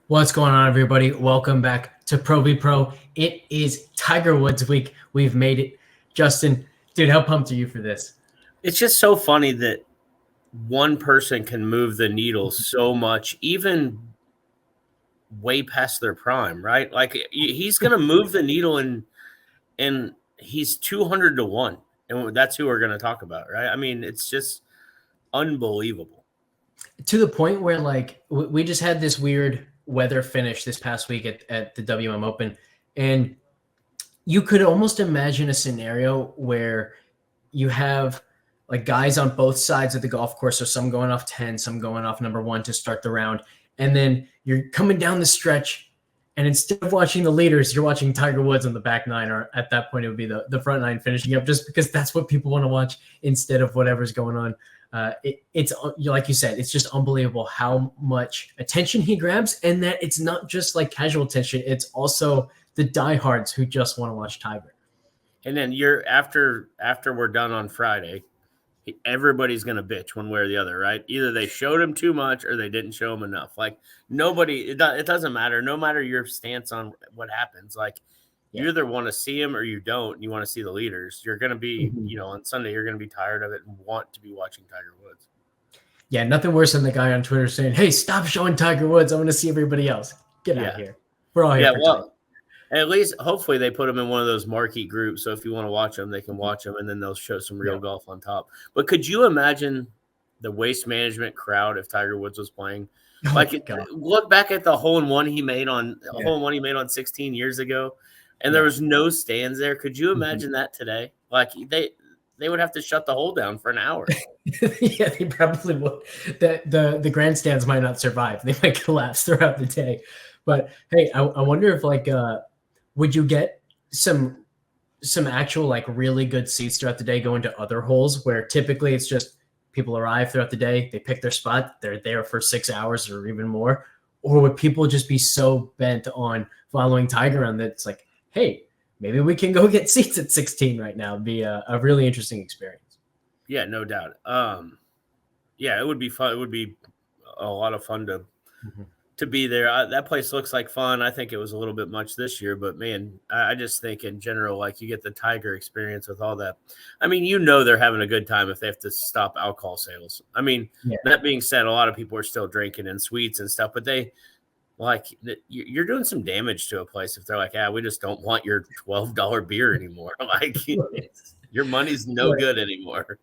What's going on, everybody? Welcome back to Pro v Pro. It is Tiger Woods week. We've made it. Justin, dude, how pumped are you for this? It's just so funny that one person can move the needle so much, even way past their prime, right? Like he's going to move the needle and he's 200 to 1. And that's who we're going to talk about, right? I mean, it's just unbelievable. To the point where, like, we just had this weird weather finish this past week at the WM Open, and you could almost imagine a scenario where you have like guys on both sides of the golf course. So some going off 10, some going off number 1 to start the round. And then you're coming down the stretch, and instead of watching the leaders, you're watching Tiger Woods on the back nine, or at that point it would be the front nine finishing up, just because that's what people want to watch instead of whatever's going on. It's like you said, it's just unbelievable how much attention he grabs, and that it's not just like casual attention. It's also the diehards who just want to watch Tiger. And then after we're done on Friday, everybody's going to bitch one way or the other, right? Either they showed him too much or they didn't show him enough. Like it doesn't matter. No matter your stance on what happens, like you either want to see him or you don't, and you want to see the leaders. You're going to be, on Sunday, you're going to be tired of it and want to be watching Tiger Woods. Yeah, nothing worse than the guy on Twitter saying, "Hey, stop showing Tiger Woods. I want to see everybody else. Get out of here. We're all here for Tiger." At least, hopefully, they put them in one of those marquee groups. So if you want to watch them, they can watch them, and then they'll show some real golf on top. But could you imagine the Waste Management crowd if Tiger Woods was playing? Look back at the hole-in-one he made on 16 years ago, and there was no stands there. Could you imagine that today? Like they would have to shut the hole down for an hour. Yeah, they probably would. The grandstands might not survive. They might collapse throughout the day. But hey, I wonder if would you get some actual like really good seats throughout the day going to other holes where typically it's just people arrive throughout the day, they pick their spot, they're there for 6 hours or even more? Or would people just be so bent on following Tiger around that it's like, hey, maybe we can go get seats at 16 right now? It'd be a really interesting experience. Yeah, no doubt. It would be fun. It would be a lot of fun to be there. That place looks like fun. I think it was a little bit much this year, but man, I just think in general, like you get the Tiger experience with all that. I mean, they're having a good time if they have to stop alcohol sales. I mean, That being said, a lot of people are still drinking in suites and stuff, but you're doing some damage to a place if they're like, we just don't want your $12 beer anymore. Like your money's no good anymore.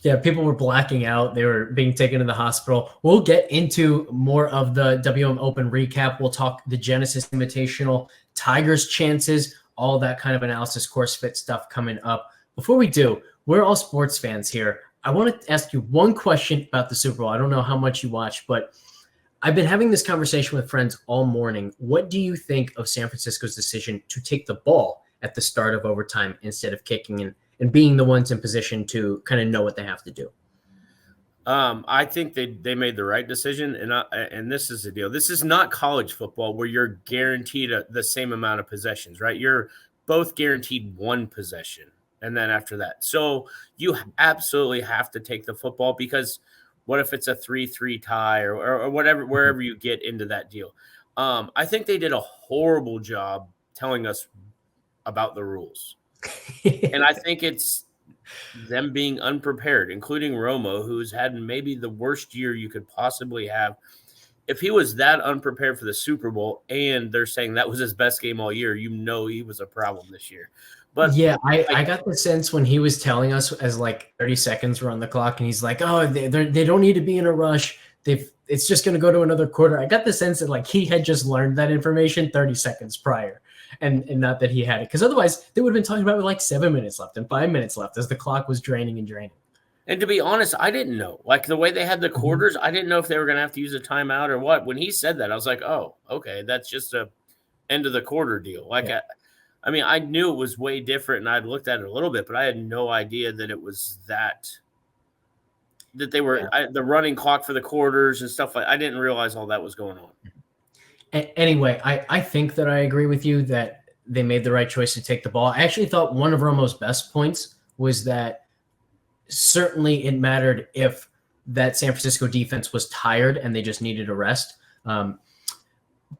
Yeah, people were blacking out. They were being taken to the hospital. We'll get into more of the WM Open recap. We'll talk the Genesis Invitational, Tiger's chances, all that kind of analysis, course fit stuff coming up. Before we do, we're all sports fans here. I want to ask you one question about the Super Bowl. I don't know how much you watch, but I've been having this conversation with friends all morning. What do you think of San Francisco's decision to take the ball at the start of overtime instead of kicking in, and being the ones in position to kind of know what they have to do? I think they made the right decision, and this is the deal. This is not college football where you're guaranteed the same amount of possessions, right? You're both guaranteed one possession, and then after that. So you absolutely have to take the football, because what if it's a 3-3 tie or whatever, wherever you get into that deal? I think they did a horrible job telling us about the rules. And I think it's them being unprepared, including Romo, who's had maybe the worst year you could possibly have. If he was that unprepared for the Super Bowl and they're saying that was his best game all year, he was a problem this year. But yeah, I got the sense when he was telling us as like 30 seconds were on the clock, and he's like, oh, they don't need to be in a rush. It's just going to go to another quarter. I got the sense that like he had just learned that information 30 seconds prior. And not that he had it, because otherwise they would have been talking about with like 7 minutes left and 5 minutes left as the clock was draining and draining. And to be honest, I didn't know. Like the way they had the quarters, I didn't know if they were going to have to use a timeout or what. When he said that, I was like, oh, okay, that's just a end of the quarter deal. Like, I mean, I knew it was way different, and I'd looked at it a little bit, but I had no idea that it was that they were the running clock for the quarters and stuff. I didn't realize all that was going on. Anyway, I think that I agree with you that they made the right choice to take the ball. I actually thought one of Romo's best points was that certainly it mattered if that San Francisco defense was tired and they just needed a rest.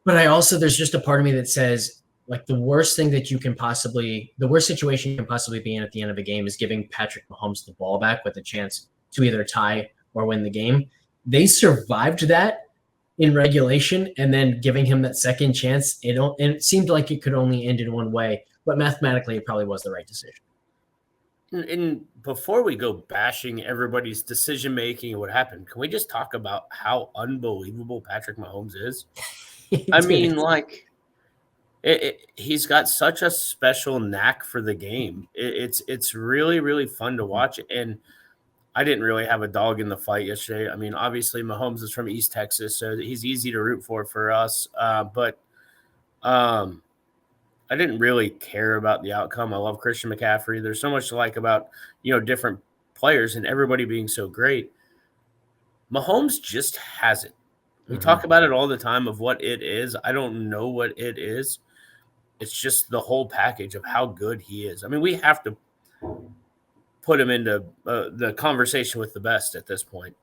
But there's just a part of me that says, like, the worst situation you can possibly be in at the end of a game is giving Patrick Mahomes the ball back with a chance to either tie or win the game. They survived that in regulation, and then giving him that second chance, it seemed like it could only end in one way, but mathematically it probably was the right decision. And before we go bashing everybody's decision making and what happened, can we just talk about how unbelievable Patrick Mahomes is? I mean, like, he's got such a special knack for the game. It's really, really fun to watch. And I didn't really have a dog in the fight yesterday. I mean, obviously Mahomes is from East Texas, so he's easy to root for us. But I didn't really care about the outcome. I love Christian McCaffrey. There's so much to like about, different players and everybody being so great. Mahomes just has it. We talk about it all the time of what it is. I don't know what it is. It's just the whole package of how good he is. I mean, we have to put him into the conversation with the best at this point.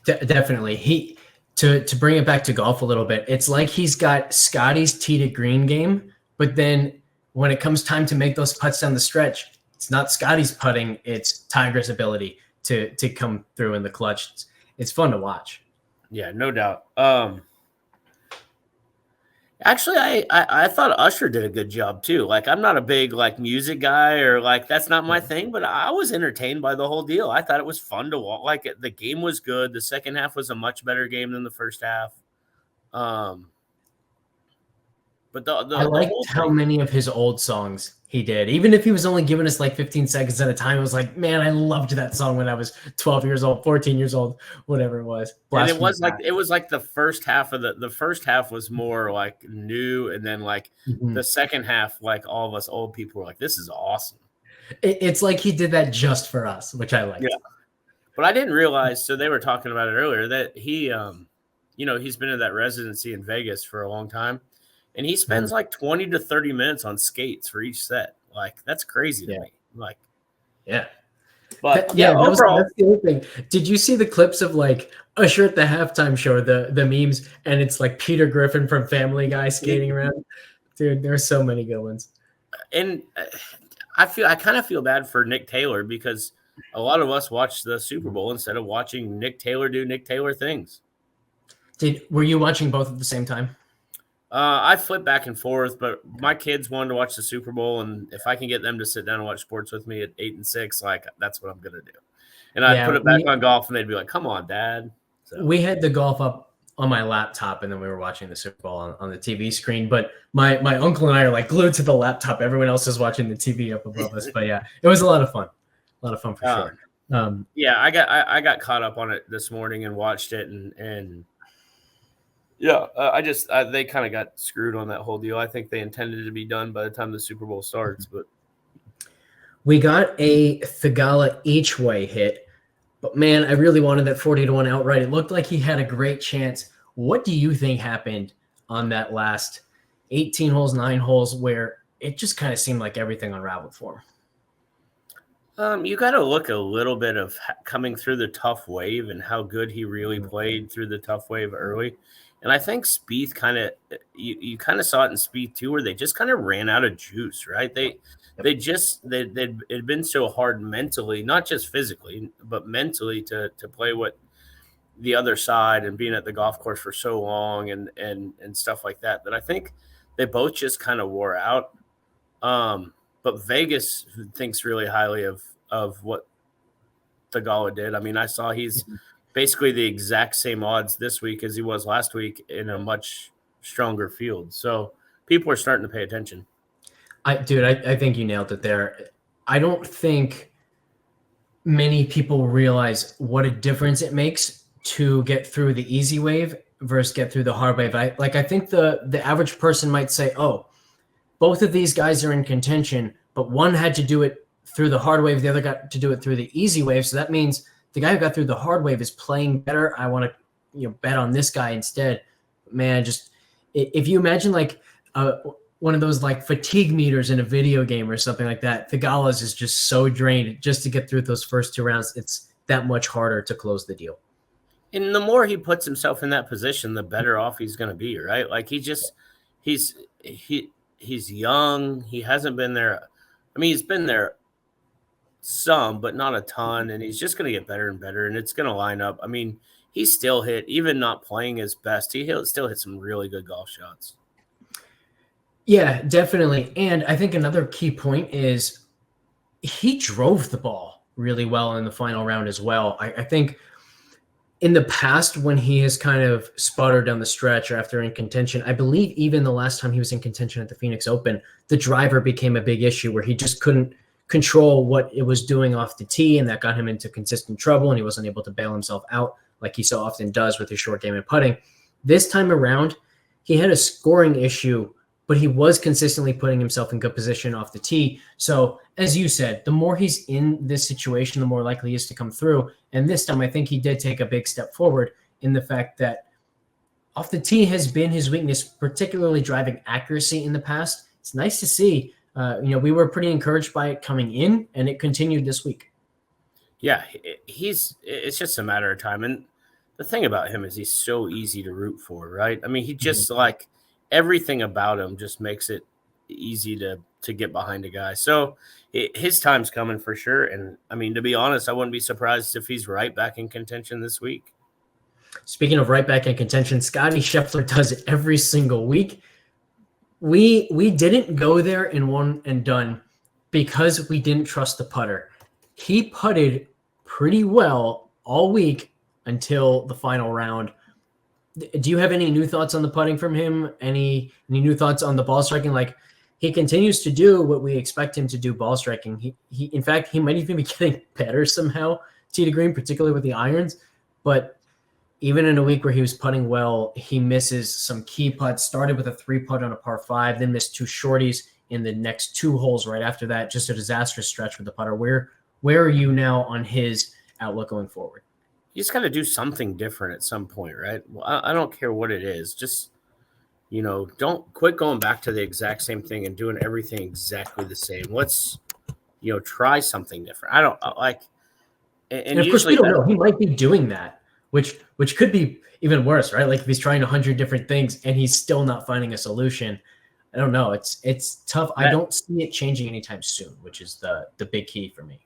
Definitely. To bring it back to golf a little bit, it's like he's got Scottie's tee to green game, but then when it comes time to make those putts down the stretch, it's not Scottie's putting, it's Tiger's ability to come through in the clutch. It's fun to watch. Yeah, no doubt. Actually, I thought Usher did a good job too. Like, I'm not a big music guy, or that's not my thing, but I was entertained by the whole deal. I thought it was fun to watch. Like, the game was good. The second half was a much better game than the first half. But I liked how many of his old songs he did. Even if he was only giving us 15 seconds at a time, it was like, man, I loved that song when I was 12 years old, 14 years old, whatever it was. And it was the first half of the first half was more new, and then the second half, all of us old people were like, this is awesome. It's like he did that just for us, which I liked. Yeah. But I didn't realize, so they were talking about it earlier, that he he's been in that residency in Vegas for a long time. And he spends 20 to 30 minutes on skates for each set. That's crazy to me. Yeah. But overall, that's the other thing. Did you see the clips of Usher at the halftime show, the memes, and it's Peter Griffin from Family Guy skating around? Dude, there's so many good ones. And I kind of feel bad for Nick Taylor, because a lot of us watched the Super Bowl instead of watching Nick Taylor do Nick Taylor things. Were you watching both at the same time? I flip back and forth, but my kids wanted to watch the Super Bowl, and if I can get them to sit down and watch sports with me at 8 and 6, that's what I'm going to do. And I'd put it back on golf, and they'd be like, come on, Dad. So. We had the golf up on my laptop, and then we were watching the Super Bowl on the TV screen. But my uncle and I are glued to the laptop. Everyone else is watching the TV up above us. But yeah, it was a lot of fun. A lot of fun for sure. I got caught up on it this morning and watched it, and they kind of got screwed on that whole deal. I think they intended it to be done by the time the Super Bowl starts, but we got a Theegala each way hit. But man, I really wanted that 40-1 outright. It looked like he had a great chance. What do you think happened on that last 18 holes, 9 holes, where it just kind of seemed like everything unraveled for him? You got to look a little bit of coming through the tough wave and how good he really played through the tough wave early. And I think Spieth you kind of saw it in Spieth too, where they just kind of ran out of juice, right? They'd been so hard mentally, not just physically, but mentally to play what the other side and being at the golf course for so long and stuff like that I think they both just kind of wore out. But Vegas thinks really highly of what Theegala did. I mean, I saw he's basically the exact same odds this week as he was last week in a much stronger field. So people are starting to pay attention. I think you nailed it there. I don't think many people realize what a difference it makes to get through the easy wave versus get through the hard wave. I think the average person might say, oh, both of these guys are in contention, but one had to do it through the hard wave, the other got to do it through the easy wave. So that means the guy who got through the hard wave is playing better. I want to bet on this guy instead. Man, just if you imagine one of those fatigue meters in a video game or something like that, Theegala's is just so drained just to get through those first 2 rounds. It's that much harder to close the deal. And the more he puts himself in that position, the better off he's going to be, right? Like he's young. He hasn't been there. I mean, he's been there some, but not a ton. And he's just going to get better and better. And it's going to line up. I mean, he still hit, even not playing his best, still hit some really good golf shots. Yeah, definitely. And I think another key point is he drove the ball really well in the final round as well. I think in the past, when he has kind of sputtered down the stretch or after in contention, I believe even the last time he was in contention at the Phoenix Open, the driver became a big issue where he just couldn't control what it was doing off the tee, and that got him into consistent trouble, and he wasn't able to bail himself out like he so often does with his short game and putting. This time around, he had a scoring issue, but he was consistently putting himself in good position off the tee. So, as you said, the more he's in this situation, the more likely he is to come through. And this time, I think he did take a big step forward in the fact that off the tee has been his weakness, particularly driving accuracy in the past. It's nice to see. We were pretty encouraged by it coming in, and it continued this week. Yeah, it's just a matter of time. And the thing about him is he's so easy to root for, right? I mean, he just like everything about him just makes it easy to get behind a guy. So his time's coming for sure. And I mean, to be honest, I wouldn't be surprised if he's right back in contention this week. Speaking of right back in contention, Scottie Scheffler does it every single week. We didn't go there in one and done because we didn't trust the putter. He putted pretty well all week until the final round. Do you have any new thoughts on the putting from him? Any new thoughts on the ball striking? Like, he continues to do what we expect him to do, ball striking. He in fact, he might even be getting better somehow, tee to green, particularly with the irons. But even in a week where he was putting well, he misses some key putts. Started with a 3-putt on a par 5, then missed 2 shorties in the next 2 holes right after that. Just a disastrous stretch with the putter. Where are you now on his outlook going forward? You just got to do something different at some point, right? Well, I don't care what it is. Just, don't quit going back to the exact same thing and doing everything exactly the same. Let's, try something different. I don't like. And of course, we don't know. He might be doing that, which could be even worse, right? Like if he's trying 100 different things and he's still not finding a solution. I don't know. It's tough. I don't see it changing anytime soon, which is the big key for me.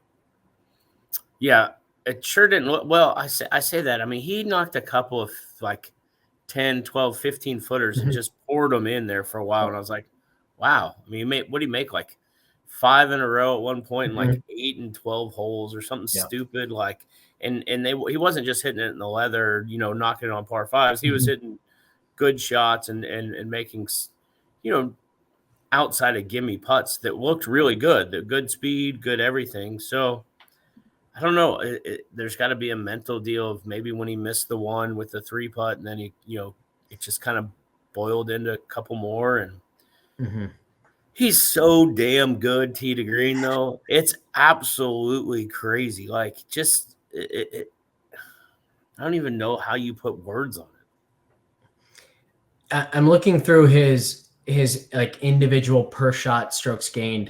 Yeah, it sure didn't look well. I say that. I mean, he knocked a couple of like 10, 12, 15 footers and just poured them in there for a while. And I was like, wow. I mean, what did he make? Like 5 in a row at one point, and like 8 and 12 holes or something stupid. Like, and he wasn't just hitting it in the leather, knocking it on par 5s. He was hitting good shots and making, outside of gimme putts that looked really good. The good speed, good everything. So I don't know. There's got to be a mental deal of maybe when he missed the one with the 3-putt, and then it just kind of boiled into a couple more. And he's so damn good tee to green, though. It's absolutely crazy. Like, just I don't even know how you put words on it. I'm looking through his like individual per shot strokes gained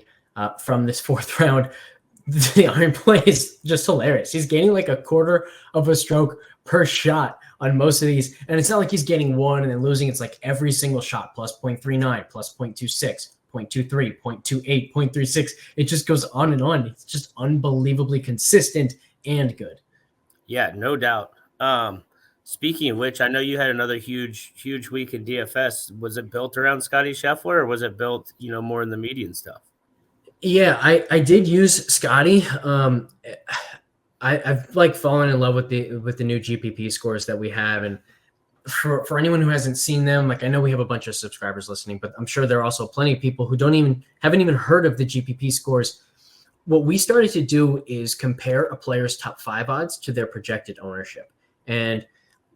from this 4th round. The iron play is just hilarious. He's gaining like a quarter of a stroke per shot on most of these. And it's not like he's getting one and then losing. It's like every single shot, plus 0.39, plus 0.26, 0.23, 0.28, 0.36. It just goes on and on. It's just unbelievably consistent and good. Yeah, no doubt. Speaking of which, I know you had another huge week in DFS. Was it built around Scottie Scheffler, or was it built, more in the median stuff? Yeah, I did use Scottie. I've like fallen in love with the new GPP scores that we have, and for anyone who hasn't seen them, like I know we have a bunch of subscribers listening, but I'm sure there are also plenty of people who haven't even heard of the GPP scores. What we started to do is compare a player's top 5 odds to their projected ownership, and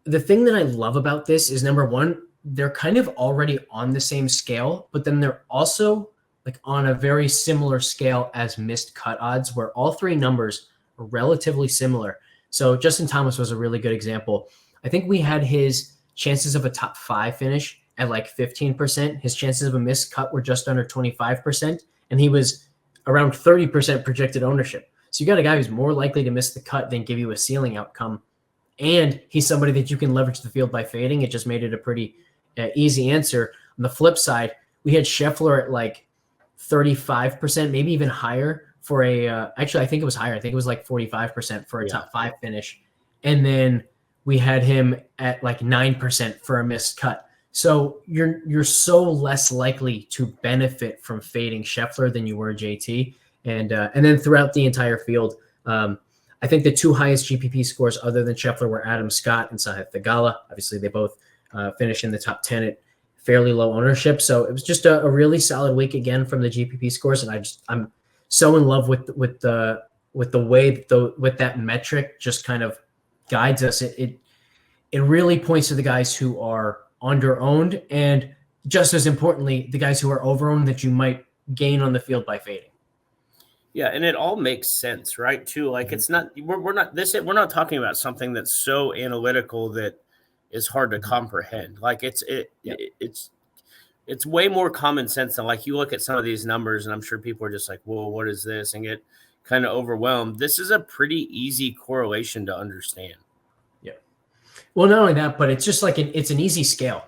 the thing that I love about this is, number one, they're kind of already on the same scale, but then they're also like on a very similar scale as missed cut odds, where all 3 numbers are relatively similar. So Justin Thomas was a really good example. I think we had his chances of a top 5 finish at like 15%. His chances of a missed cut were just under 25%, and he was around 30% projected ownership. So you got a guy who's more likely to miss the cut than give you a ceiling outcome. and he's somebody that you can leverage the field by fading. It just made it a pretty easy answer. On the flip side, we had Scheffler at like 35%, maybe even higher for actually, I think it was higher. I think it was like 45% for a top 5 finish. And then we had him at like 9% for a missed cut. So you're so less likely to benefit from fading Scheffler than you were JT. And then throughout the entire field, I think the 2 highest GPP scores other than Scheffler were Adam Scott and Sahith Theegala. Obviously, they both finished in the top 10 at fairly low ownership. So it was just a really solid week again from the GPP scores, and I'm so in love with the way with that metric just kind of guides us. It really points to the guys who are under-owned, and just as importantly, the guys who are over-owned that you might gain on the field by fading. Yeah, and it all makes sense, right? Too, like it's not we're not talking about something that's so analytical that is hard to comprehend. Like it's way more common sense than like you look at some of these numbers, and I'm sure people are just like, "Whoa, what is this?" and get kind of overwhelmed. This is a pretty easy correlation to understand. Yeah. Well, not only that, but it's just like it's an easy scale,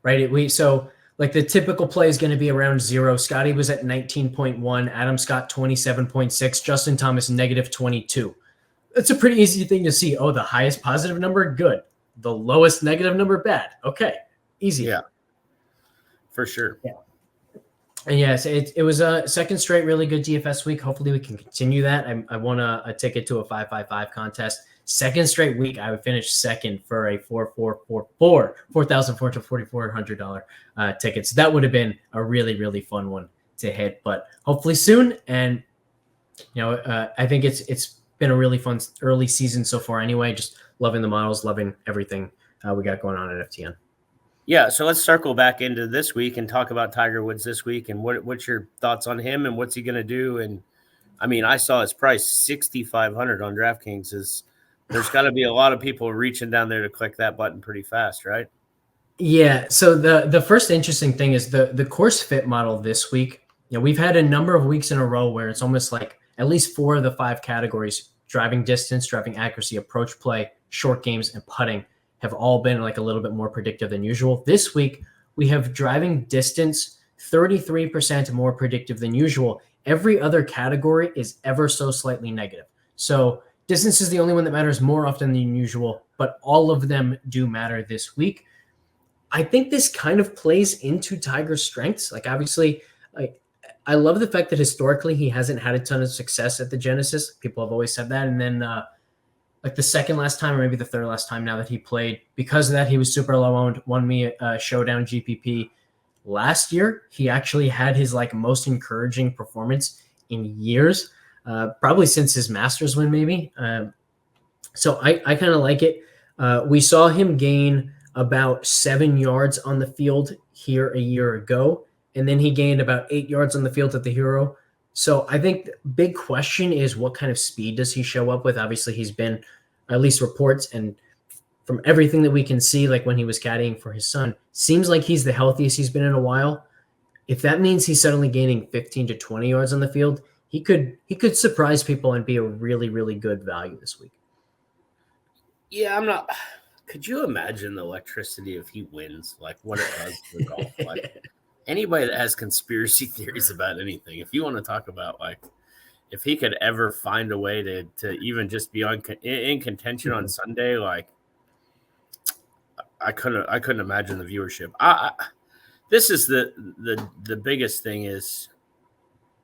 right? So like the typical play is going to be around 0. Scottie was at 19.1, Adam Scott 27.6, Justin Thomas -22. It's a pretty easy thing to see. Oh, the highest positive number, good. The lowest negative number, bad. Okay, easy. Yeah, for sure. Yeah. And yes, it was a second straight really good DFS week. Hopefully we can continue that. I won a ticket to a 555 contest. Second straight week, I would finish second for a $4,444 ticket. So that would have been a really, really fun one to hit, but hopefully soon. And, I think it's been a really fun early season so far anyway. Just loving the models, loving everything we got going on at FTN. Yeah, so let's circle back into this week and talk about Tiger Woods this week and what's your thoughts on him and what's he going to do? And, I mean, I saw his price, 6,500 on DraftKings. There's got to be a lot of people reaching down there to click that button pretty fast, right? Yeah. So the first interesting thing is the course fit model this week. We've had a number of weeks in a row where it's almost like at least 4 of the 5 categories, driving distance, driving accuracy, approach play, short games, and putting, have all been like a little bit more predictive than usual. This week, we have driving distance 33% more predictive than usual. Every other category is ever so slightly negative. So distance is the only one that matters more often than usual, but all of them do matter this week. I think this kind of plays into Tiger's strengths. Like obviously, I love the fact that historically he hasn't had a ton of success at the Genesis. People have always said that. And then like the second last time or maybe the third last time now that he played, because of that, he was super low owned, won me a showdown GPP. Last year, he actually had his like most encouraging performance in years, probably since his Masters win maybe. So I kind of like it. We saw him gain about 7 yards on the field here a year ago, and then he gained about 8 yards on the field at the Hero. So I think the big question is what kind of speed does he show up with? Obviously, he's been, at least reports, and from everything that we can see, like when he was caddying for his son, seems like he's the healthiest he's been in a while. If that means he's suddenly gaining 15 to 20 yards on the field, he could surprise people and be a really, really good value this week. Yeah, I'm not. Could you imagine the electricity if he wins? Like what it does for golf? Like anybody that has conspiracy theories about anything, if you want to talk about like if he could ever find a way to even just be in contention on Sunday, like I couldn't imagine the viewership. This is the biggest thing is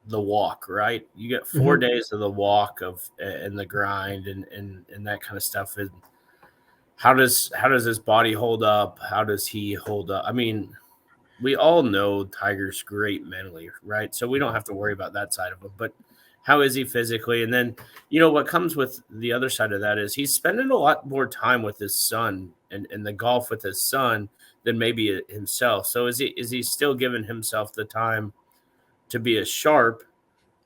the walk, right? You get 4 days of the walk and the grind and that kind of stuff. And how does his body hold up? How does he hold up? I mean, we all know Tiger's great mentally, right? So we don't have to worry about that side of him. But how is he physically? And then, what comes with the other side of that is he's spending a lot more time with his son and the golf with his son than maybe himself. So is he still giving himself the time to be as sharp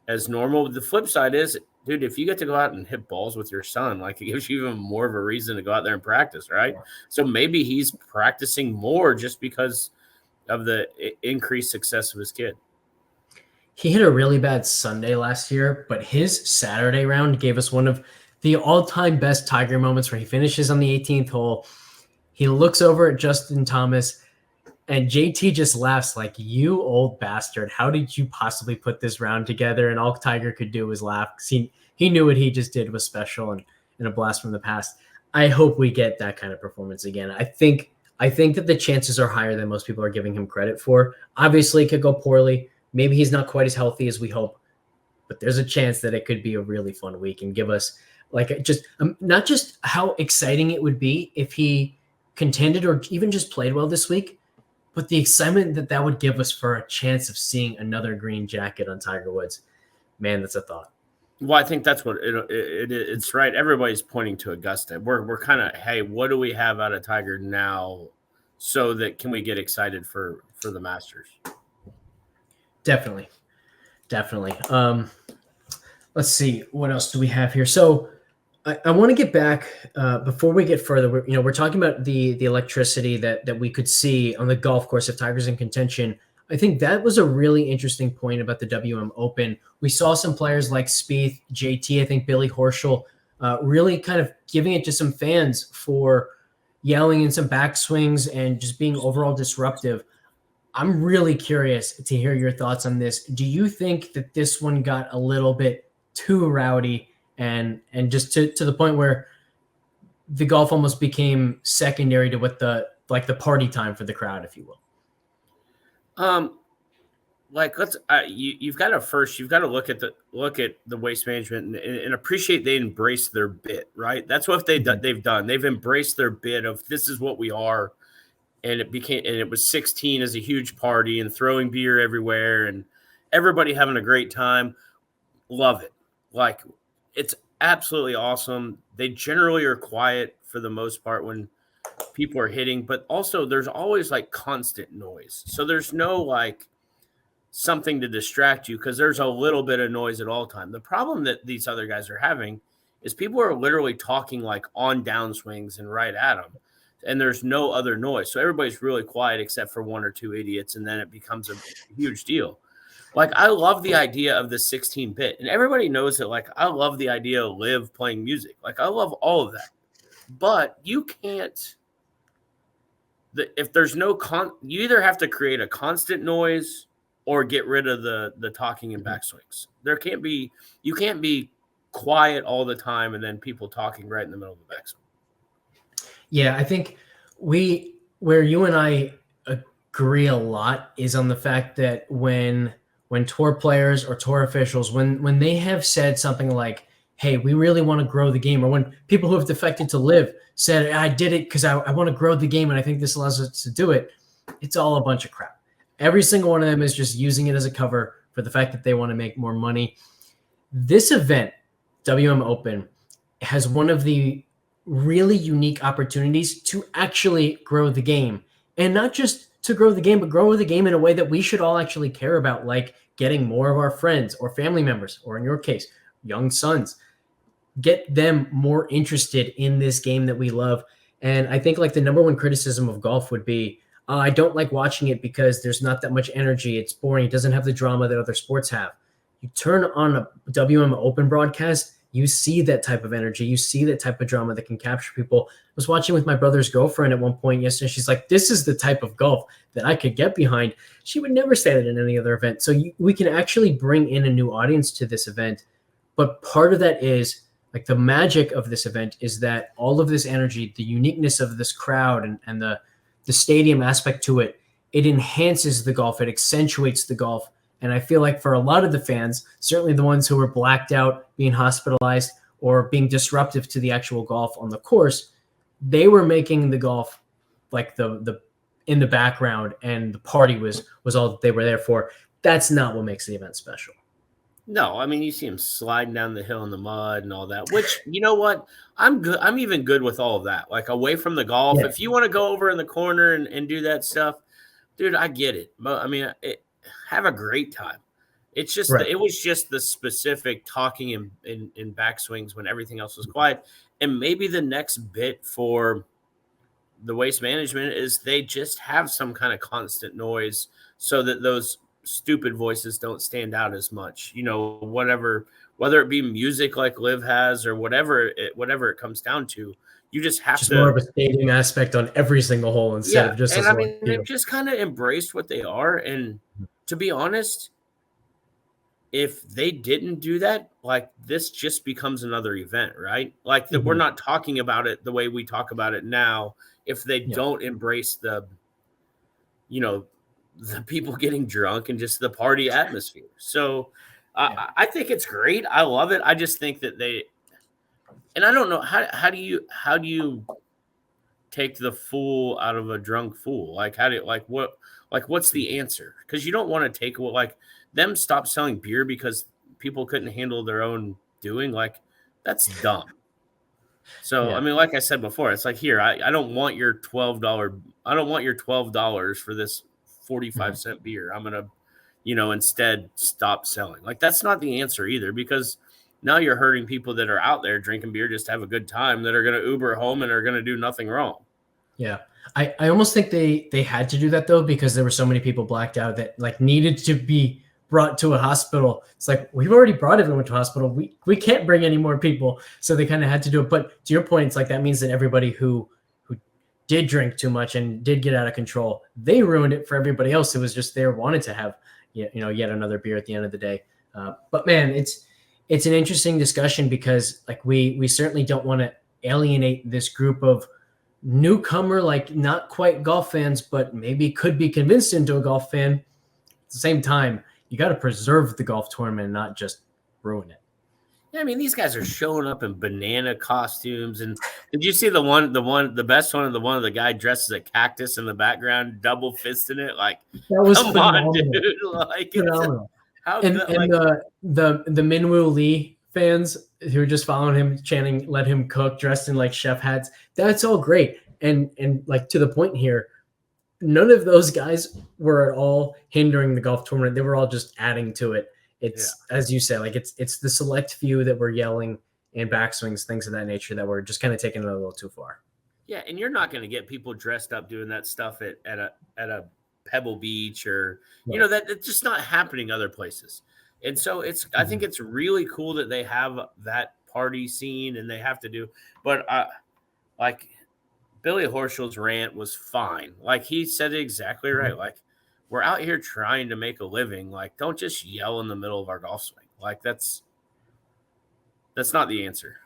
as normal? The flip side is, dude, if you get to go out and hit balls with your son, like it gives you even more of a reason to go out there and practice, right? So maybe he's practicing more just because of the increased success of his kid. He hit a really bad Sunday last year, but his Saturday round gave us one of the all-time best Tiger moments where he finishes on the 18th hole. He looks over at Justin Thomas, and JT just laughs like, "You old bastard. How did you possibly put this round together?" And all Tiger could do was laugh because he knew what he just did was special and a blast from the past. I hope we get that kind of performance again. I think that the chances are higher than most people are giving him credit for. Obviously, it could go poorly. Maybe he's not quite as healthy as we hope, but there's a chance that it could be a really fun week and give us like just not just how exciting it would be if he contended or even just played well this week, but the excitement that would give us for a chance of seeing another green jacket on Tiger Woods. Man, that's a thought. Well, I think that's what it's right. Everybody's pointing to Augusta. We're kind of, hey, what do we have out of Tiger now so that can we get excited for the Masters? Definitely. Let's see. What else do we have here? So I want to get back before we get further. We're talking about the electricity that we could see on the golf course if Tiger's in contention. I think that was a really interesting point about the WM Open. We saw some players like Spieth, JT, I think Billy Horschel, really kind of giving it to some fans for yelling in some backswings and just being overall disruptive. I'm really curious to hear your thoughts on this. Do you think that this one got a little bit too rowdy and just to the point where the golf almost became secondary to what the party time for the crowd, if you will? You've got to look at the Waste Management and appreciate they embrace their bit, right? That's what they've done. They've embraced their bit of this is what we are. And it was 16 as a huge party and throwing beer everywhere and everybody having a great time. Love it. Like, it's absolutely awesome. They generally are quiet for the most part when people are hitting, but also there's always like constant noise. So there's no like something to distract you because there's a little bit of noise at all time. The problem that these other guys are having is people are literally talking like on downswings and right at them. And there's no other noise. So everybody's really quiet except for one or two idiots. And then it becomes a huge deal. Like, I love the idea of the 16-bit. And everybody knows that, like, I love the idea of Liv playing music. Like, I love all of that. But you can't – if there's no you either have to create a constant noise or get rid of the talking and backswings. You can't be quiet all the time and then people talking right in the middle of the backswing. Yeah, I think where you and I agree a lot is on the fact that when tour players or tour officials, when they have said something like, hey, we really want to grow the game, or when people who have defected to Live said, I did it because I want to grow the game and I think this allows us to do it, it's all a bunch of crap. Every single one of them is just using it as a cover for the fact that they want to make more money. This event, WM Open, has one of the really unique opportunities to actually grow the game, and not just to grow the game, but grow the game in a way that we should all actually care about, like getting more of our friends or family members, or in your case, young sons, get them more interested in this game that we love. And I think like the number one criticism of golf would be, I don't like watching it because there's not that much energy. It's boring. It doesn't have the drama that other sports have. You turn on a WM Open broadcast, you see that type of energy. You see that type of drama that can capture people. I was watching with my brother's girlfriend at one point yesterday. She's like, this is the type of golf that I could get behind. She would never say that in any other event. So we can actually bring in a new audience to this event. But part of that is like the magic of this event is that all of this energy, the uniqueness of this crowd and the stadium aspect to it, it enhances the golf. It accentuates the golf. And I feel like for a lot of the fans, certainly the ones who were blacked out, being hospitalized, or being disruptive to the actual golf on the course, they were making the golf like the in the background, and the party was all that they were there for. That's not what makes the event special. No, I mean, you see him sliding down the hill in the mud and all that, which, you know what? I'm good. I'm even good with all of that. Like, away from the golf, if you want to go over in the corner and do that stuff, dude, I get it. But I mean, have a great time. It's just it was just the specific talking in backswings when everything else was quiet. And maybe the next bit for the Waste Management is they just have some kind of constant noise so that those stupid voices don't stand out as much. Whatever, whether it be music like Liv has or whatever it comes down to, you just have just to more of a stadium aspect on every single hole instead of just and a I mean, they've field. just kind of embraced what they are. And to be honest, if they didn't do that, like this just becomes another event, right? Like that we're not talking about it the way we talk about it now. If they don't embrace the people getting drunk and just the party atmosphere. So I think it's great. I love it. I just think that and I don't know how do you take the fool out of a drunk fool? Like what's the answer? Because you don't want to take them stop selling beer because people couldn't handle their own doing. Like that's dumb. So I mean, like I said before, it's like here, I don't want your $12. I don't want your $12 for this 45-cent beer. I'm gonna, instead stop selling. Like that's not the answer either, because now you're hurting people that are out there drinking beer just to have a good time, that are gonna Uber home and are gonna do nothing wrong. Yeah. I almost think they had to do that though, because there were so many people blacked out that like needed to be brought to a hospital. It's like, we've already brought everyone to a hospital. We can't bring any more people. So they kind of had to do it. But to your point, it's like, that means that everybody who did drink too much and did get out of control, they ruined it for everybody else who was just there, wanted to have, yet another beer at the end of the day. But man, it's an interesting discussion, because like we certainly don't want to alienate this group of newcomer, like not quite golf fans, but maybe could be convinced into a golf fan. At the same time, you got to preserve the golf tournament and not just ruin it. Yeah, I mean, these guys are showing up in banana costumes. And did you see the best one of the guy dressed as a cactus in the background, double fisting it? Like, that was come phenomenal. on, dude! Like, phenomenal. How and good, and the Minwoo Lee fans who are just following him, chanting "Let him cook," dressed in like chef hats. That's all great. And like, to the point here, none of those guys were at all hindering the golf tournament. They were all just adding to it. It's as you said, like it's the select few that were yelling and backswings, things of that nature, that were just kind of taking it a little too far. Yeah, and you're not going to get people dressed up doing that stuff at a Pebble Beach or that it's just not happening other places. And so I think it's really cool that they have that party scene and they have to do. But like Billy Horschel's rant was fine. Like he said it exactly right. Like, we're out here trying to make a living. Like, don't just yell in the middle of our golf swing. Like that's not the answer.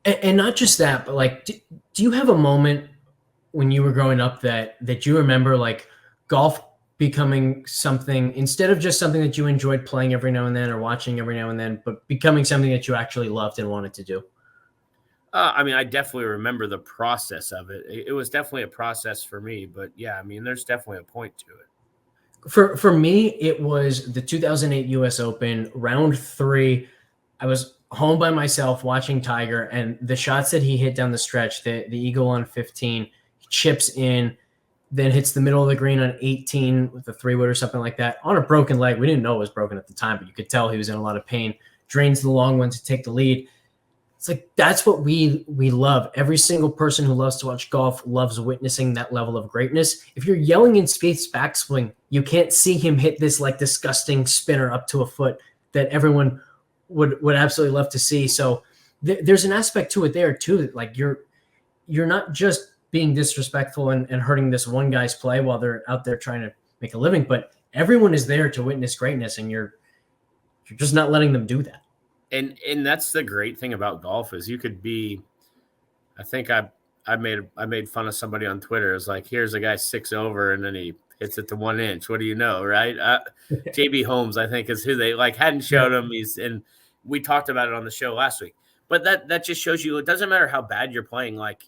And not just that, but like, do you have a moment when you were growing up that you remember, like golf becoming something, instead of just something that you enjoyed playing every now and then or watching every now and then, but becoming something that you actually loved and wanted to do? I mean, I definitely remember the process of it. It was definitely a process for me, but yeah, I mean, there's definitely a point to it. For me, it was the 2008 US Open, round 3. I was home by myself watching Tiger, and the shots that he hit down the stretch, the eagle on 15, chips in, then hits the middle of the green on 18 with a 3-wood or something like that on a broken leg. We didn't know it was broken at the time, but you could tell he was in a lot of pain. Drains the long one to take the lead. It's like, that's what we love. Every single person who loves to watch golf loves witnessing that level of greatness. If you're yelling in Spieth's backswing, you can't see him hit this like disgusting spinner up to a foot that everyone would absolutely love to see. So there's an aspect to it there too, that like you're not just being disrespectful and hurting this one guy's play while they're out there trying to make a living, but everyone is there to witness greatness, and you're just not letting them do that. And that's the great thing about golf is you could be, I think I made fun of somebody on Twitter. It's like, here's a guy 6 over and then he hits it to 1 inch. What do you know? Right. JB Holmes, I think, is who they like hadn't showed him. And we talked about it on the show last week, but that just shows you, it doesn't matter how bad you're playing. Like,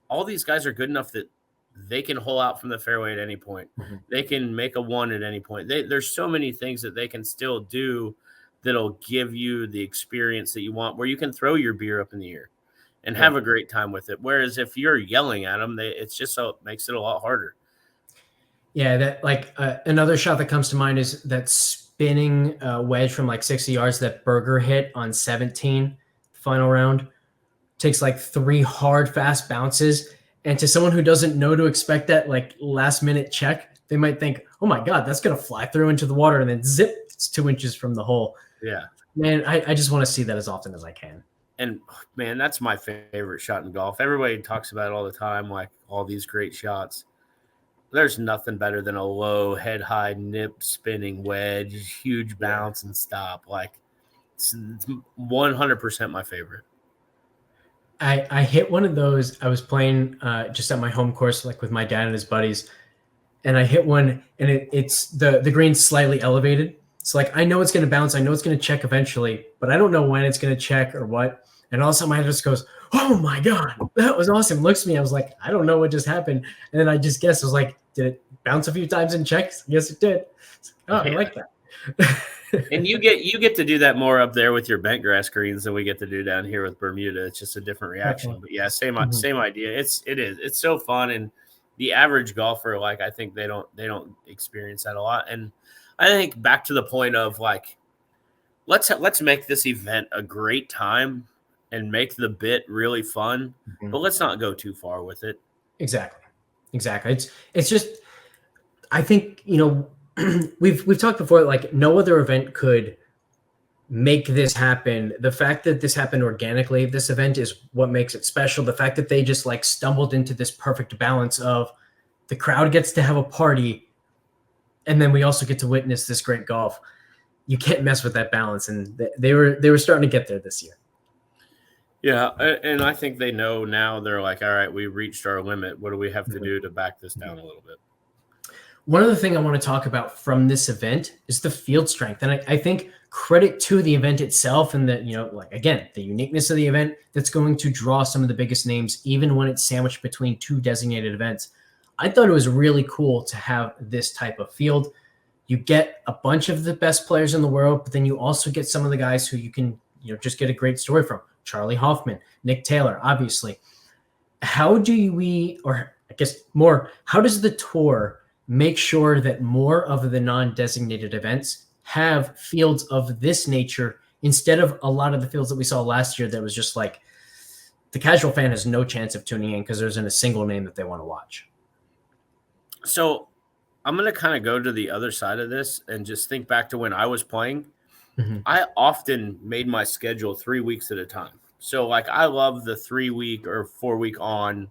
all these guys are good enough that they can hole out from the fairway at any point. Mm-hmm. They can make a 1 at any point. There's so many things that they can still do that'll give you the experience that you want, where you can throw your beer up in the air and have a great time with it. Whereas if you're yelling at them, it's just so it makes it a lot harder. Yeah, that like another shot that comes to mind is that spinning wedge from like 60 yards that Berger hit on 17 final round. Takes like 3 hard, fast bounces. And to someone who doesn't know to expect that like last minute check, they might think, oh my God, that's going to fly through into the water and then zip, it's 2 inches from the hole. Yeah. Man, I just want to see that as often as I can. And man, that's my favorite shot in golf. Everybody talks about it all the time, like all these great shots. There's nothing better than a low, head high, nip spinning wedge, huge bounce and stop. Like it's 100% my favorite. I hit one of those. I was playing just at my home course, like with my dad and his buddies, and I hit one, and it's the green's slightly elevated. So like I know it's going to bounce. I know it's going to check eventually, but I don't know when it's going to check or what. And all of a sudden my head just goes, oh my God, that was awesome. Looks at me. I was like, I don't know what just happened. And then I just guessed. I was like, did it bounce a few times and check? Yes, it did. Oh, I like that. And you get to do that more up there with your bent grass greens than we get to do down here with Bermuda. It's just a different reaction. But yeah, same idea. It's so fun, and the average golfer, like I think they don't experience that a lot. And I think back to the point of like let's make this event a great time and make the bit really fun, but let's not go too far with it. Exactly. It's just I think, you know, we've talked before, like no other event could make this happen. The fact that this happened organically, this event, is what makes it special. The fact that they just like stumbled into this perfect balance of the crowd gets to have a party, and then we also get to witness this great golf. You can't mess with that balance, and they were starting to get there this year. Yeah, and I think they know now. They're like, all right, we reached our limit. What do we have to do to back this down a little bit? One other thing I want to talk about from this event is the field strength. And I think credit to the event itself and that, you know, like, again, the uniqueness of the event that's going to draw some of the biggest names, even when it's sandwiched between two designated events. I thought it was really cool to have this type of field. You get a bunch of the best players in the world, but then you also get some of the guys who you can, you know, just get a great story from. Charley, Hoffman, Nick Taylor, obviously. How do we, or I guess more, how does the tour make sure that more of the non-designated events have fields of this nature instead of a lot of the fields that we saw last year that was just like the casual fan has no chance of tuning in because there isn't a single name that they want to watch? So I'm going to kind of go to the other side of this and just think back to when I was playing. I often made my schedule 3 weeks at a time. So like I love the 3 week or 4 week on,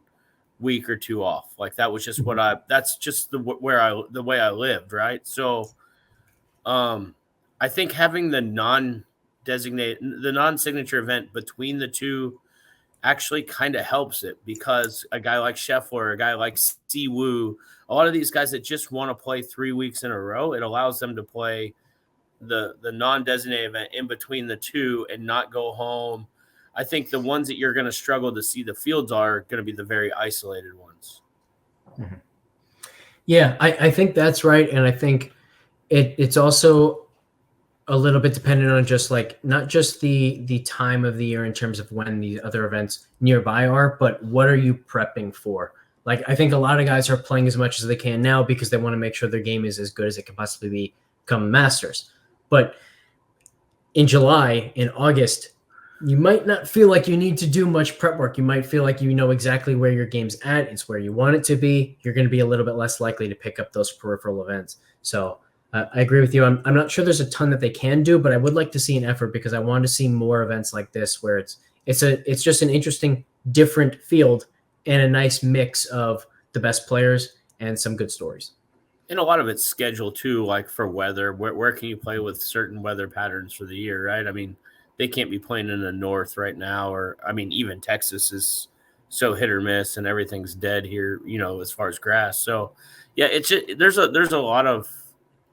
week or two off. Like that was just that's just the way I lived, right? So I think having the non-signature event between the two actually kind of helps it, because a guy like Scheffler, a guy like Siwoo, a lot of these guys that just want to play 3 weeks in a row, it allows them to play the non-designated event in between the two and not go home. I think the ones that you're going to struggle to see the fields are going to be the very isolated ones. Yeah, I think that's right. And I think it's also a little bit dependent on just like, not just the time of the year in terms of when the other events nearby are, but what are you prepping for? Like, I think a lot of guys are playing as much as they can now because they want to make sure their game is as good as it can possibly be come Masters. But in July, in August, you might not feel like you need to do much prep work. You might feel like you know exactly where your game's at. It's where you want it to be. You're going to be a little bit less likely to pick up those peripheral events. So I agree with you. I'm not sure there's a ton that they can do, but I would like to see an effort because I want to see more events like this where it's just an interesting, different field and a nice mix of the best players and some good stories. And a lot of it's scheduled too, like for weather. Where can you play with certain weather patterns for the year, right? I mean, they can't be playing in the north right now, or I mean, even Texas is so hit or miss, and everything's dead here, you know, as far as grass. So, yeah, it's just, there's a lot of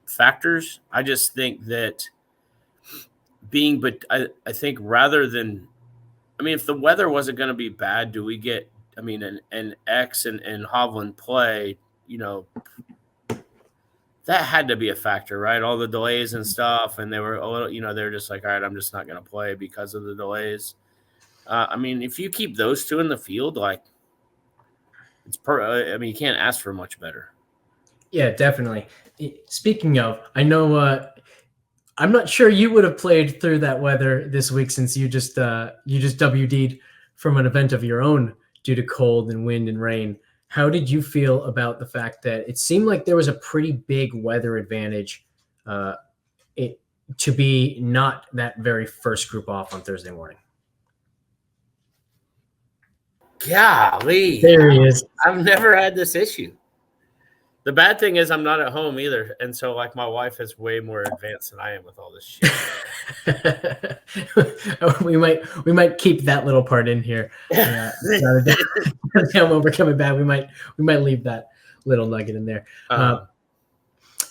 factors. I just think that I think rather than, I mean, if the weather wasn't going to be bad, do we get, I mean, an X and Hovland play, you know, that had to be a factor, right? All the delays and stuff. And they were a little, you know, they're just like, all right, I'm just not going to play because of the delays. I mean, if you keep those two in the field, like I mean, you can't ask for much better. Yeah, definitely. Speaking of, I know, I'm not sure you would have played through that weather this week since you just WD'd from an event of your own due to cold and wind and rain. how did you feel about the fact that it seemed like there was a pretty big weather advantage to be not that very first group off on Thursday morning? Golly. There he is. I've never had this issue. The bad thing is I'm not at home either. And so like my wife is way more advanced than I am with all this shit. we might keep that little part in here. When we're coming back, we might leave that little nugget in there.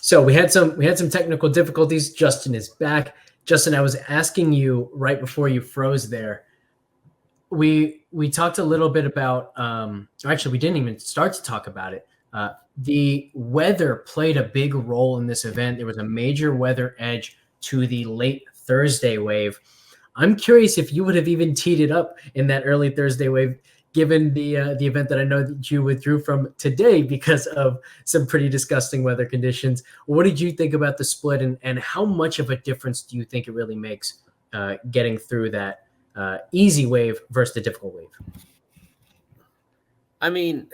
So we had some technical difficulties. Justin is back. Justin, I was asking you right before you froze there. We talked a little bit about actually we didn't even start to talk about it. The weather played a big role in this event. There was a major weather edge to the late Thursday wave. I'm curious if you would have even teed it up in that early Thursday wave, given the event that I know that you withdrew from today because of some pretty disgusting weather conditions. What did you think about the split, and how much of a difference do you think it really makes getting through that easy wave versus the difficult wave? I mean,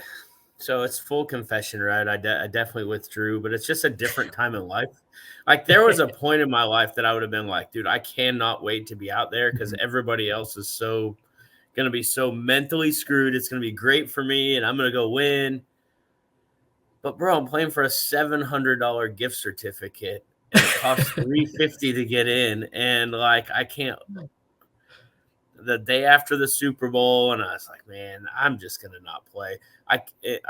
so it's full confession, right? I definitely withdrew, but it's just a different time in life. Like there was a point in my life that I would have been like, dude, I cannot wait to be out there because everybody else is so going to be so mentally screwed. It's going to be great for me and I'm going to go win. But bro, I'm playing for a $700 gift certificate and it costs $350 to get in. And like, I can't. The day after the Super Bowl, and I was like, man, I'm just gonna not play. I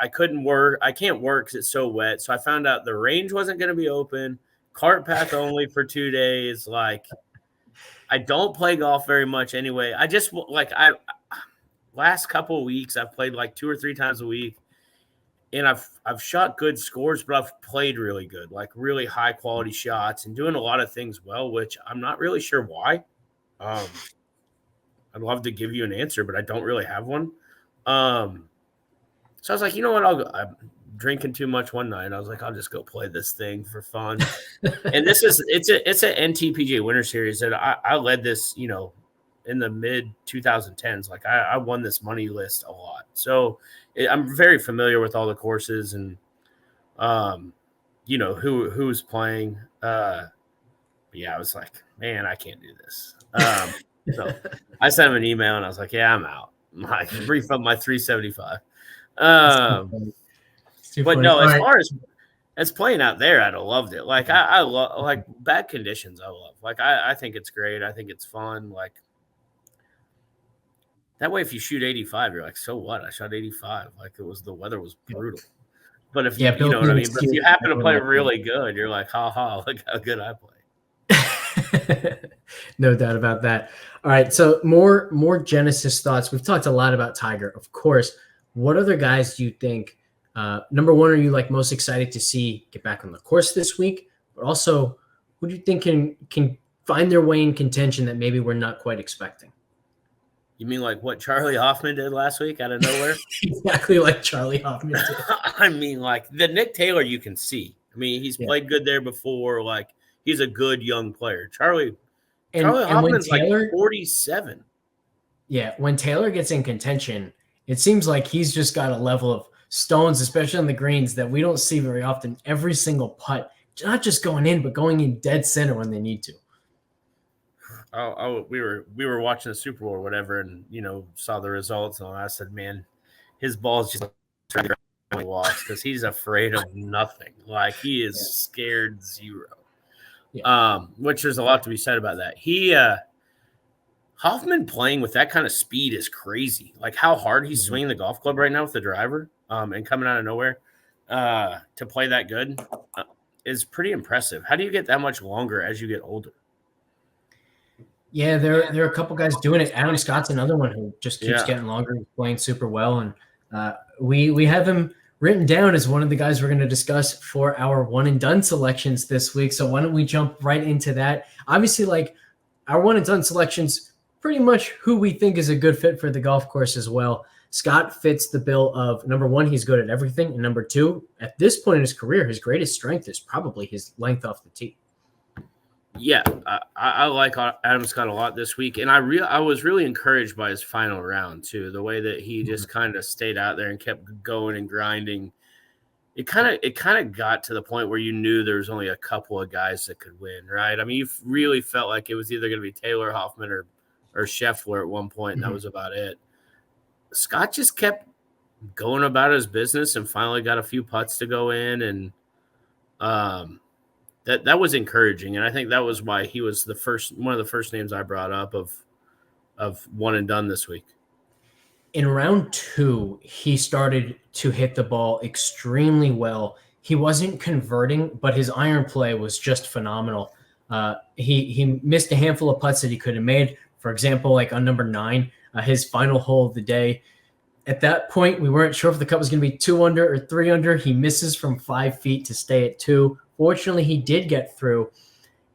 couldn't work. I can't work because it's so wet. So I found out the range wasn't gonna be open. Cart path only for 2 days. Like, I don't play golf very much anyway. I just last couple of weeks I've played like 2 or 3 times a week, and I've shot good scores, but I've played really good, like really high quality shots, and doing a lot of things well, which I'm not really sure why. I'd love to give you an answer, but I don't really have one. So I was like, you know what? I'm drinking too much one night. I was like, I'll just go play this thing for fun. And it's an NTPGA Winter Series that I led this, in the mid 2010s. Like I won this money list a lot. So I'm very familiar with all the courses and, who's playing. Yeah, I was like, man, I can't do this. So I sent him an email and I was like, yeah, I'm out. I can refund my $375. But no, as far as playing out there, I'd have loved it. Like I love like bad conditions. I love, like, I think it's great. I think it's fun. Like that way, if you shoot 85, you're like, so what? I shot 85. Like the weather was brutal. But if you know what I mean? But if you happen to play really good, you're like, ha, look how good I play. No doubt about that. All right, so more Genesis thoughts. We've talked a lot about Tiger, of course. What other guys do you think? Number one, are you like most excited to see get back on the course this week? But also, who do you think can find their way in contention that maybe we're not quite expecting? You mean like what Charley Hoffman did last week out of nowhere? Exactly like Charley Hoffman did. I mean, like the Nick Taylor you can see. I mean, he's played good there before. Like he's a good young player. Charley Hoffman's like 47. Yeah, when Taylor gets in contention, it seems like he's just got a level of stones, especially on the greens, that we don't see very often. Every single putt, not just going in, but going in dead center when they need to. We were watching the Super Bowl or whatever, and saw the results, and I said, man, his ball's just walks because he's afraid of nothing. Like he is scared zero. Yeah. Which there's a lot to be said about that. Hoffman playing with that kind of speed is crazy. Like how hard he's swinging the golf club right now with the driver, and coming out of nowhere, to play that good, is pretty impressive. How do you get that much longer as you get older? Yeah, there are a couple guys doing it. Adam Scott's another one who just keeps getting longer. He's playing super well, and we have him written down as one of the guys we're going to discuss for our one and done selections this week. So why don't we jump right into that? Obviously, like our one and done selections, pretty much who we think is a good fit for the golf course as well. Scott fits the bill of, number one, he's good at everything, and number two, at this point in his career, his greatest strength is probably his length off the tee. Yeah, I like Adam Scott a lot this week, and I was really encouraged by his final round too. The way that he just kind of stayed out there and kept going and grinding. It kind of got to the point where you knew there was only a couple of guys that could win, right? I mean, you really felt like it was either going to be Taylor, Hoffman, or Scheffler at one point, and that was about it. Scott just kept going about his business and finally got a few putts to go in, and that was encouraging, and I think that was why he was one of the first names I brought up of one and done this week. In round 2, he started to hit the ball extremely well. He wasn't converting, but his iron play was just phenomenal. He missed a handful of putts that he could have made. For example, like on number 9, his final hole of the day. At that point, we weren't sure if the cut was going to be 2 under or 3 under. He misses from 5 feet to stay at 2. Fortunately, he did get through.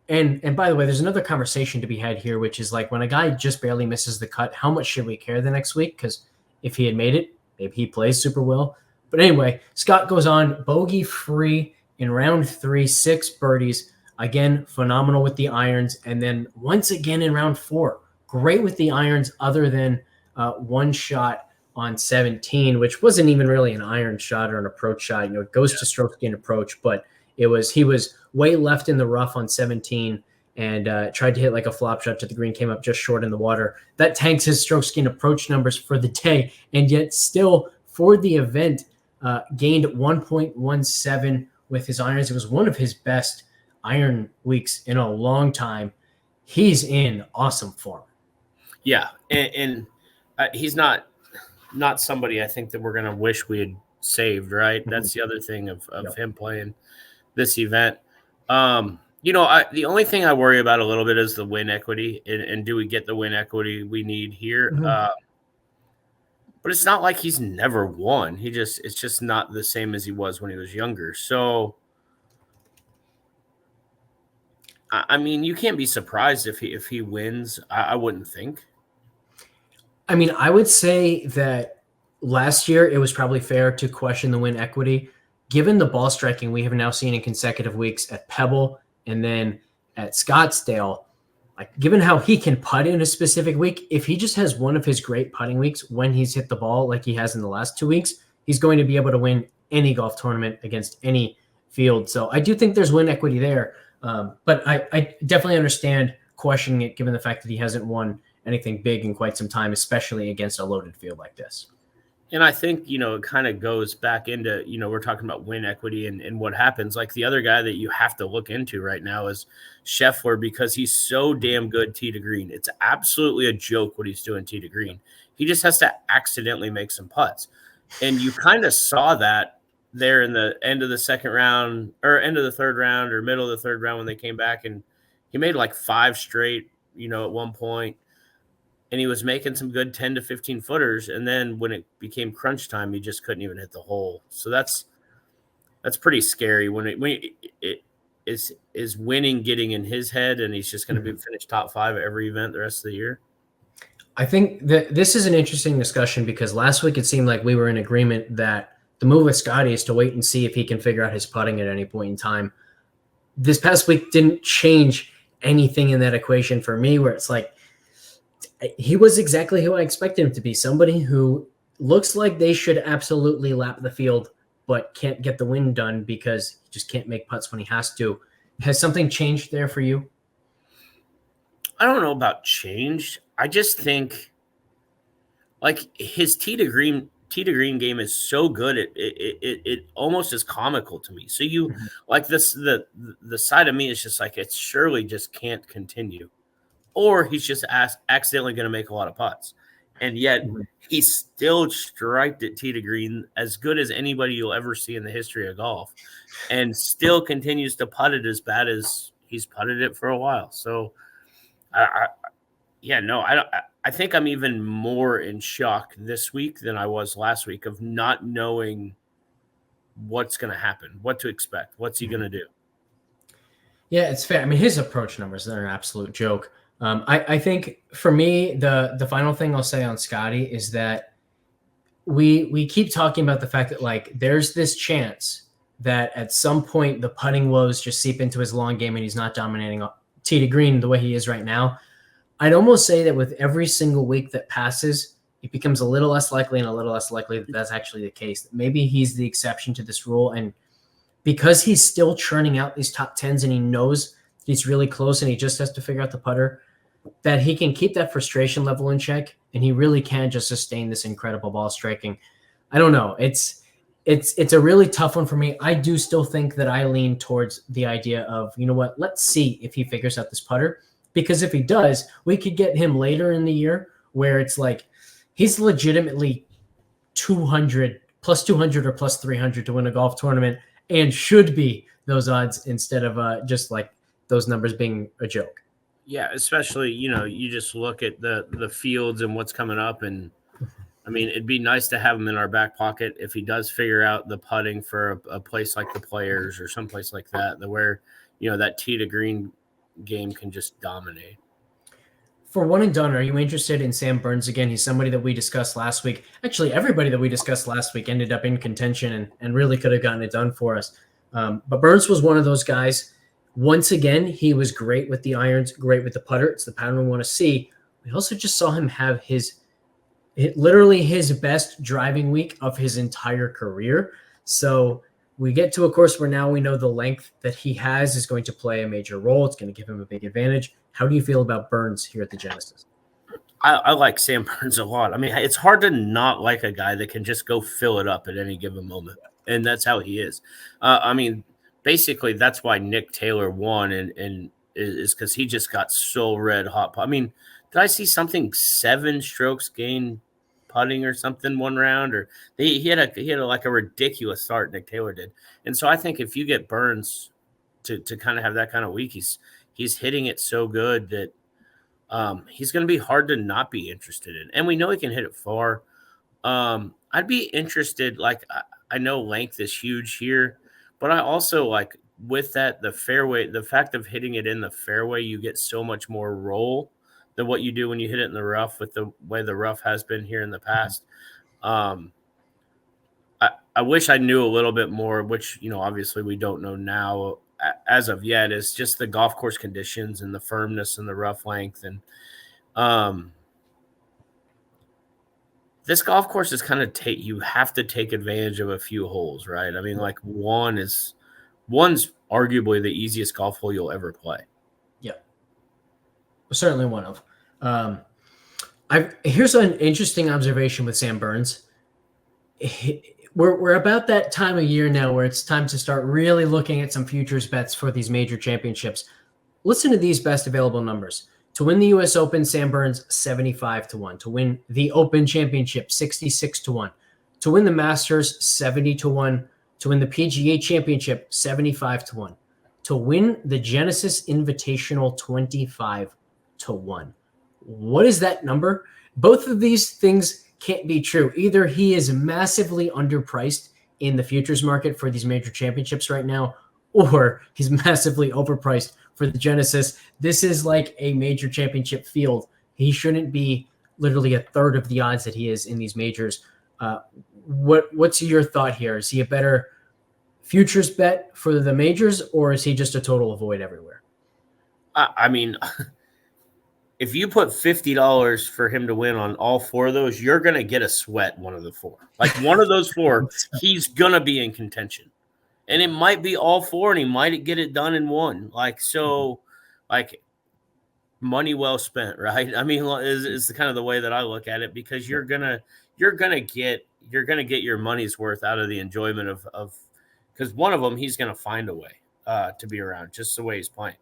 And by the way, there's another conversation to be had here, which is like when a guy just barely misses the cut, how much should we care the next week? Because if he had made it, maybe he plays super well. But anyway, Scott goes on bogey free in round 3, 6 birdies. Again, phenomenal with the irons. And then once again in round 4, great with the irons other than one shot on 17, which wasn't even really an iron shot or an approach shot. You know, it goes to stroke gain approach, but he was way left in the rough on 17 and tried to hit like a flop shot to the green, came up just short in the water. That tanks his stroke gain approach numbers for the day, and yet still for the event gained 1.17 with his irons. It was one of his best iron weeks in a long time. He's in awesome form. Yeah, and he's not somebody I think that we're going to wish we had saved, right? That's the other thing of him playing this event. The only thing I worry about a little bit is the win equity, and do we get the win equity we need here? But it's not like he's never won. It's just not the same as he was when he was younger. So, I mean, you can't be surprised if he wins. I wouldn't think. I mean, I would say that last year it was probably fair to question the win equity. Given the ball striking we have now seen in consecutive weeks at Pebble and then at Scottsdale, like given how he can putt in a specific week, if he just has one of his great putting weeks when he's hit the ball like he has in the last 2 weeks, he's going to be able to win any golf tournament against any field. So I do think there's win equity there. But I definitely understand questioning it given the fact that he hasn't won anything big in quite some time, especially against a loaded field like this. And I think, it kind of goes back into, we're talking about win equity and what happens. Like the other guy that you have to look into right now is Scheffler, because he's so damn good tee to green. It's absolutely a joke what he's doing tee to green. He just has to accidentally make some putts. And you kind of saw that there in the end of the second round or end of the third round or middle of the third round when they came back, and he made like 5 straight, at one point. And he was making some good 10 to 15 footers. And then when it became crunch time, he just couldn't even hit the hole. So that's pretty scary when it is winning getting in his head, and he's just going to be finished top 5 at every event the rest of the year. I think that this is an interesting discussion because last week it seemed like we were in agreement that the move with Scottie is to wait and see if he can figure out his putting at any point in time. This past week didn't change anything in that equation for me, where it's like, he was exactly who I expected him to be, somebody who looks like they should absolutely lap the field, but can't get the win done because he just can't make putts when he has to. Has something changed there for you? I don't know about changed. I just think like his tee to green game is so good. It almost is comical to me. So you like this, the side of me is just like, it surely just can't continue. Or he's just accidentally going to make a lot of putts. And yet he's still striped at tee to green as good as anybody you'll ever see in the history of golf, and still continues to putt it as bad as he's putted it for a while. So, I think I'm even more in shock this week than I was last week of not knowing what's going to happen, what to expect, what's he going to do. Yeah, it's fair. I mean, his approach numbers are an absolute joke. I think for me, the final thing I'll say on Scottie is that we keep talking about the fact that like there's this chance that at some point the putting woes just seep into his long game and he's not dominating tee to green the way he is right now, I'd almost say that with every single week that passes, it becomes a little less likely and a little less likely that that's actually the case. Maybe he's the exception to this rule. And because he's still churning out these top tens and he knows he's really close and he just has to figure out the putter, that he can keep that frustration level in check and he really can just sustain this incredible ball striking. I don't know. It's a really tough one for me. I do still think that I lean towards the idea of, you know what, let's see if he figures out this putter. Because if he does, we could get him later in the year where it's like he's legitimately 200, plus 200 or plus 300 to win a golf tournament and should be those odds instead of just like those numbers being a joke. Yeah, especially, you just look at the fields and what's coming up. And, I mean, it'd be nice to have him in our back pocket if he does figure out the putting for a place like the Players or someplace like that where, that tee to green game can just dominate. For one and done, are you interested in Sam Burns again? He's somebody that we discussed last week. Actually, everybody that we discussed last week ended up in contention and really could have gotten it done for us. But Burns was one of those guys. Once again, he was great with the irons, great with the putter. It's the pattern we want to see. We also just saw him have literally his best driving week of his entire career. So we get to a course where now we know the length that he has is going to play a major role. It's going to give him a big advantage. How do you feel about Burns here at the Genesis? I like Sam Burns a lot. I mean, it's hard to not like a guy that can just go fill it up at any given moment. And that's how he is. I mean, basically that's why Nick Taylor won and is because he just got so red hot. I mean, did I see something 7 strokes gain putting or something one round, or he had a ridiculous start. Nick Taylor did. And so I think if you get Burns to kind of have that kind of week, he's hitting it so good that he's going to be hard to not be interested in. And we know he can hit it far. I'd be interested. Like, I know length is huge here, but I also like with that, the fairway, the fact of hitting it in the fairway, you get so much more roll than what you do when you hit it in the rough with the way the rough has been here in the past. I wish I knew a little bit more, which, obviously we don't know now as of yet, is just the golf course conditions and the firmness and the rough length. And this golf course is kind of you have to take advantage of a few holes, right? I mean, like one's arguably the easiest golf hole you'll ever play. Yeah. Certainly one of. Here's an interesting observation with Sam Burns. We're about that time of year now where it's time to start really looking at some futures bets for these major championships. Listen to these best available numbers. To win the U.S. Open, Sam Burns 75-1. To win the Open Championship, 66-1. To win the Masters, 70-1. To win the PGA Championship, 75-1. To win the Genesis Invitational, 25-1. What is that number? Both of these things can't be true. Either he is massively underpriced in the futures market for these major championships right now, or he's massively overpriced for the Genesis. This is like a major championship field. He shouldn't be literally a third of the odds that he is in these majors. What's your thought here? Is he a better futures bet for the majors, or is he just a total avoid everywhere? I mean, if you put $50 for him to win on all 4 of those, you're going to get a sweat one of the 4. Like one of those 4, he's going to be in contention. And it might be all 4, and he might get it done in one. Like, so, like, money well spent, right? I mean, is the kind of the way that I look at it, because you're gonna get your money's worth out of the enjoyment of because one of them he's gonna find a way to be around, just the way he's playing.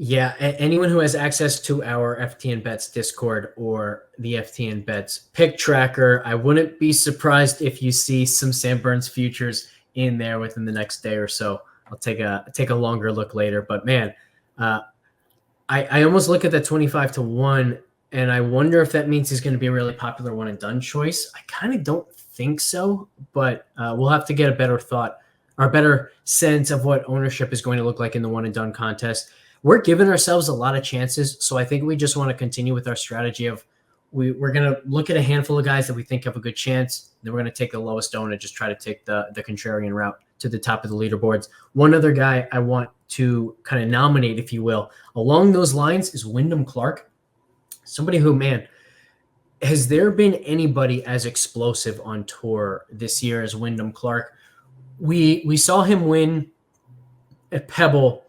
Yeah, anyone who has access to our FTN Bets Discord or the FTN Bets pick tracker, I wouldn't be surprised if you see some Sam Burns futures in there within the next day or so. I'll take a longer look later. But man, I almost look at that 25-1, and I wonder if that means he's going to be a really popular one and done choice. I kind of don't think so, but we'll have to get a better thought or a better sense of what ownership is going to look like in the one and done contest. We're giving ourselves a lot of chances, so I think we just want to continue with our strategy of we're going to look at a handful of guys that we think have a good chance. Then we're going to take the lowest own and just try to take the contrarian route to the top of the leaderboards. One other guy I want to kind of nominate, if you will, along those lines is Wyndham Clark. Somebody who, man, has there been anybody as explosive on tour this year as Wyndham Clark? We saw him win at Pebble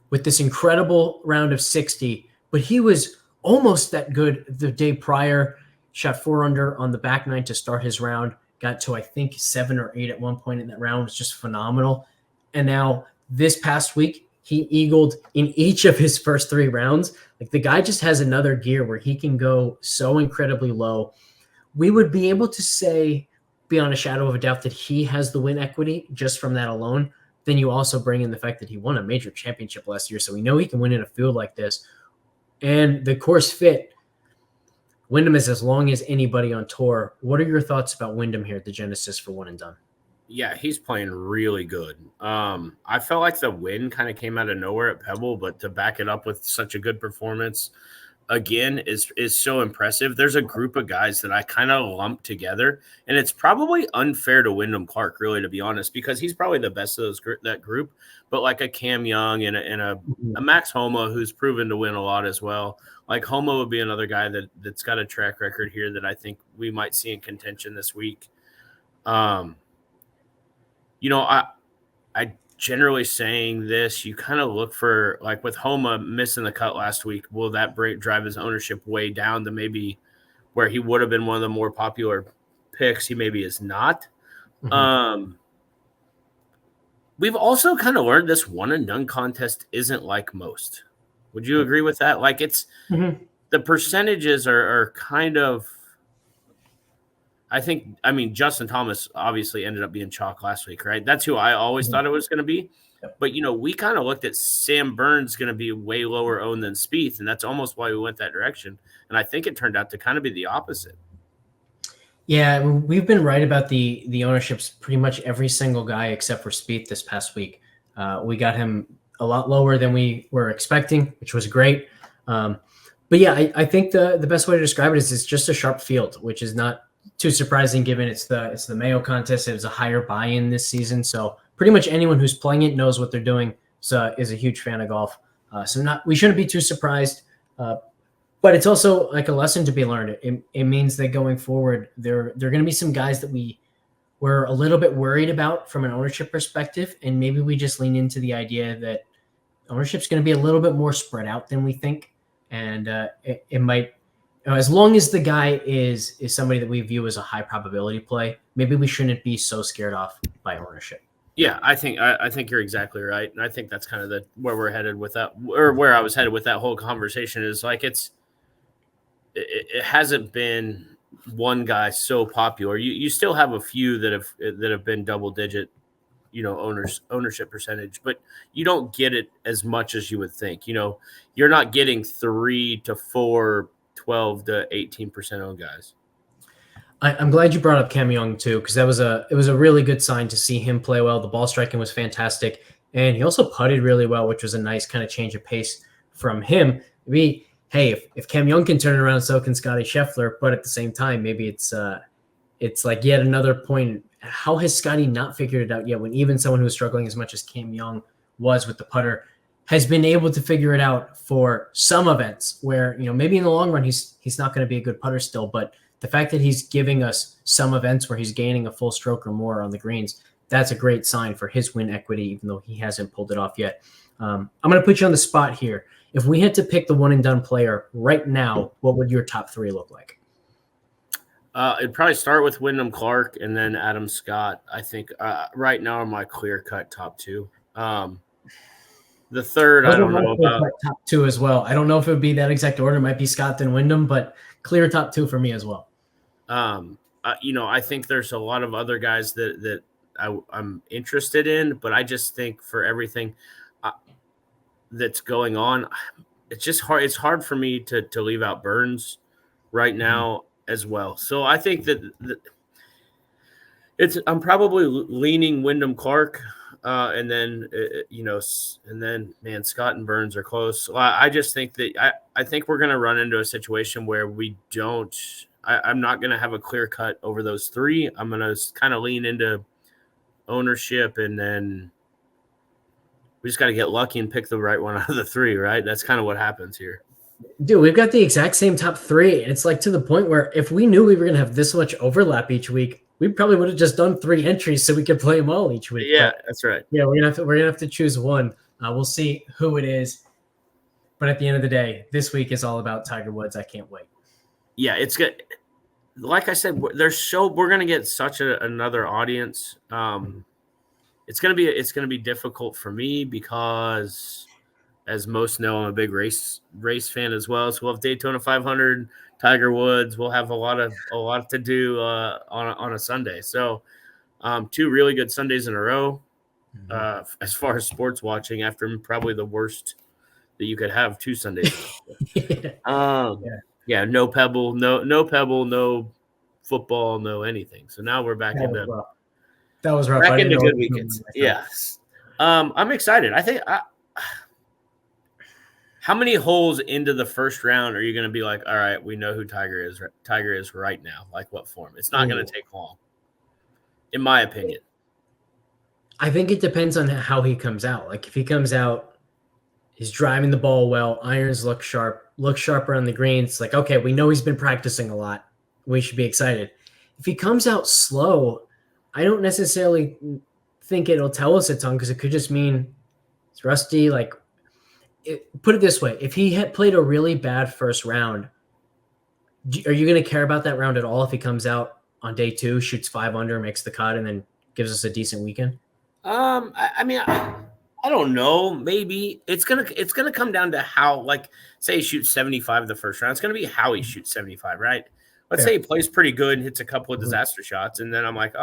with this incredible round of 60, but he was almost that good the day prior. Shot 4 under on the back nine to start his round. Got to, I think, 7 or 8 at one point in that round. It was just phenomenal. And now this past week, he eagled in each of his first 3 rounds. Like, the guy just has another gear where he can go so incredibly low. We would be able to say, beyond a shadow of a doubt, that he has the win equity just from that alone. Then you also bring in the fact that he won a major championship last year, so we know he can win in a field like this. And the course fit. Wyndham is as long as anybody on tour. What are your thoughts about Wyndham here at the Genesis for one and done? Yeah, he's playing really good. I felt like the win kind of came out of nowhere at Pebble, but to back it up with such a good performance again is so impressive. There's a group of guys that I kind of lump together, and it's probably unfair to Wyndham Clark, really, to be honest, because he's probably the best of that group. But like a Cam Young and a Max Homa, who's proven to win a lot as well. Like, Homa would be another guy that's got a track record here that I think we might see in contention this week. I generally saying this, you kind of look for, like with Homa missing the cut last week, will that drive his ownership way down to maybe where he would have been one of the more popular picks? He maybe is not. Mm-hmm. We've also kind of learned this one and done contest isn't like most. Would you agree with that? Like, it's the percentages are kind of, I mean, Justin Thomas obviously ended up being chalk last week, right? That's who I always thought it was going to be. Yep. But, we kind of looked at Sam Burns going to be way lower owned than Spieth, and that's almost why we went that direction. And I think it turned out to kind of be the opposite. Yeah, we've been right about the ownerships pretty much every single guy except for Spieth this past week. We got him a lot lower than we were expecting, which was great. But yeah, I think the best way to describe it is it's just a sharp field, which is not too surprising given it's the Mayo contest. It was a higher buy-in this season, so pretty much anyone who's playing it knows what they're doing. So is a huge fan of golf. We shouldn't be too surprised. But it's also like a lesson to be learned. It means that going forward, there are going to be some guys that we're a little bit worried about from an ownership perspective, and maybe we just lean into the idea that ownership's going to be a little bit more spread out than we think, and it might. As long as the guy is somebody that we view as a high probability play, maybe we shouldn't be so scared off by ownership. Yeah, I think you're exactly right, and I think that's kind of where we're headed with that, or where I was headed with that whole conversation is like it hasn't been one guy so popular. You still have a few that have been double digit, ownership percentage, but you don't get it as much as you would think. You're not getting 3 to 4. 12 to 18% owned guys. I'm glad you brought up Cam Young too, because it was a really good sign to see him play well. The ball striking was fantastic, and he also putted really well, which was a nice kind of change of pace from him. Maybe, hey, if Cam Young can turn around, so can Scottie Scheffler. But at the same time, maybe it's like yet another point. How has Scottie not figured it out yet? When even someone who was struggling as much as Cam Young was with the putter has been able to figure it out for some events where, maybe in the long run, he's not going to be a good putter still, but the fact that he's giving us some events where he's gaining a full stroke or more on the greens, that's a great sign for his win equity, even though he hasn't pulled it off yet. I'm going to put you on the spot here. If we had to pick the one and done player right now, what would your top 3 look like? It'd probably start with Wyndham Clark and then Adam Scott. I think right now are my clear-cut top 2. The third, I don't know about. Top 2 as well. I don't know if it would be that exact order. It might be Scott then Wyndham, but clear top 2 for me as well. I think there's a lot of other guys that I'm interested in, but I just think for everything that's going on, it's just hard. It's hard for me to leave out Burns right now as well. So I think that I'm probably leaning Wyndham Clark. And then, man, Scott and Burns are close. I just think that I think we're going to run into a situation where I'm not going to have a clear cut over those 3. I'm going to kind of lean into ownership, and then we just got to get lucky and pick the right one out of the three, right? That's kind of what happens here. Dude, we've got the exact same top three. And it's like to the point where if we knew we were going to have this much overlap each week, we probably would have just done 3 entries so we could play them all each week. Yeah, but, that's right. Yeah, we're gonna have to choose one. We'll see who it is. But at the end of the day, this week is all about Tiger Woods. I can't wait. Yeah, it's good. Like I said, we're gonna get such another audience. It's gonna be difficult for me because, as most know, I'm a big race fan as well. So we'll have Daytona 500, Tiger Woods. We'll have a lot to do on a Sunday. So 2 really good Sundays in a row as far as sports watching, after probably the worst that you could have 2 Sundays. Yeah, no Pebble, no football, no anything. So now we're back into rough. That was rough. Back into good weekends. Yes. I'm excited. I think how many holes into the first round are you going to be like, all right, we know who Tiger is right now? Like what form? It's not going to take long, in my opinion. I think it depends on how he comes out. Like if he comes out, he's driving the ball well, irons look sharper on the greens. It's like, okay, we know he's been practicing a lot. We should be excited. If he comes out slow, I don't necessarily think it'll tell us a ton, because it could just mean it's rusty. Like, put it this way: if he had played a really bad first round, are you going to care about that round at all if he comes out on day 2, shoots 5 under, makes the cut, and then gives us a decent weekend? I mean, I don't know. Maybe it's gonna come down to how, like, say he shoots 75 the first round. It's gonna be how he shoots 75, right? Let's say he plays pretty good and hits a couple of disaster shots, and then I'm like,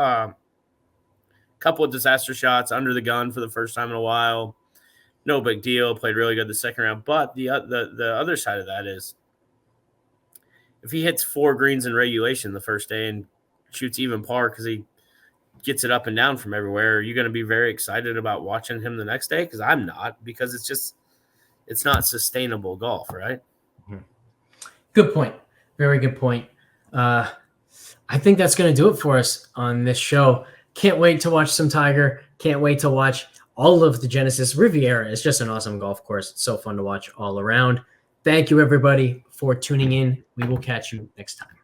couple of disaster shots under the gun for the first time in a while. No big deal. Played really good the second round. But the other side of that is, if he hits 4 greens in regulation the first day and shoots even par because he gets it up and down from everywhere, are you going to be very excited about watching him the next day? Because I'm not, because it's not sustainable golf, right? Good point. Very good point. I think that's going to do it for us on this show. Can't wait to watch some Tiger. Can't wait to watch all of the Genesis. Riviera is just an awesome golf course. It's so fun to watch all around. Thank you, everybody, for tuning in. We will catch you next time.